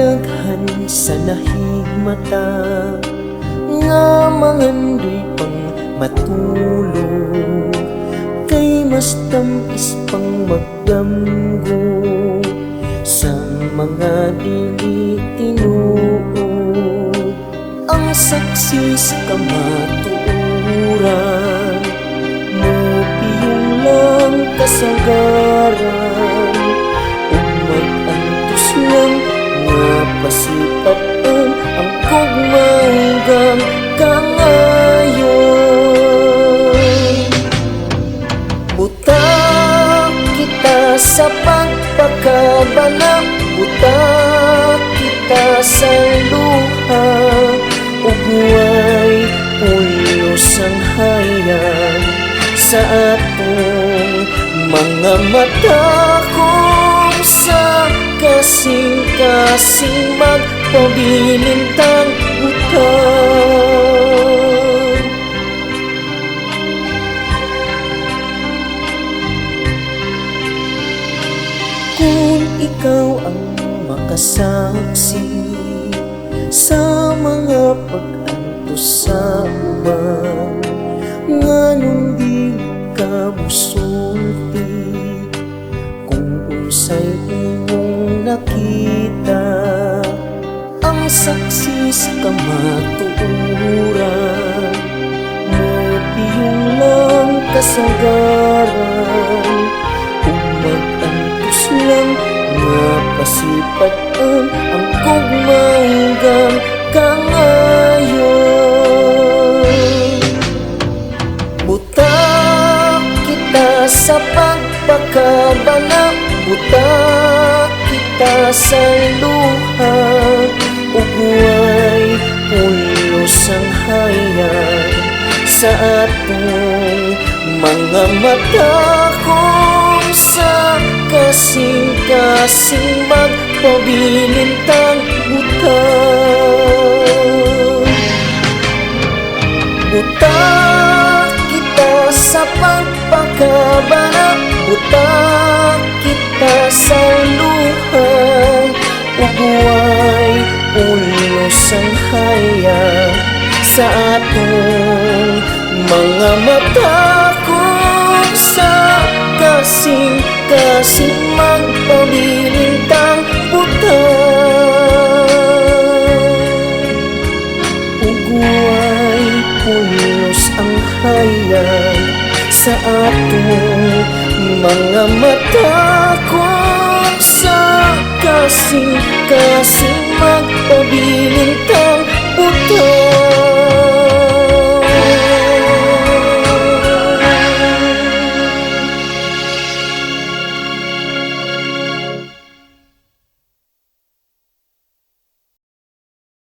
daghan sa nahigmata nga mangandoy pang matulog, kay mas tamis pang magdamgo sa mga dili tinuod. Ang saksi sa kamatuoran mo piyong lang kasagaran, umagantos lang nga pasipatan ang kugmanggang kangayon. Butak kita sa pagpakabana, butak kita sa luha, ug way pulos ang hayag sa atong mga mata, kung sa kasing-kasing magpabilintang utang. Kung ikaw ang makasaksi sa mga pag-antos sa uban, nganong di ka musulti kung unsay imong nakita. Ang saksi sa kamatuoran mo piyong lang kasagaran, umagantos lang nga pasipatan ang kugmanggang kangayon. Butak kita sa pagpakabana, butak kita sa luha, ug way pulos ang hayag sa atong mga mata, kung sa kasing-kasing magpabilintang utang. Butak kita sa pagpakabana, butak kita sa luha, ug way pulos ang hayag sa atong mga mata, kung sa kasing-kasing magpabilintang utang. Ug way pulos ang hayag sa atong mga mata, kung sa kasing-kasing magpabilintang utang.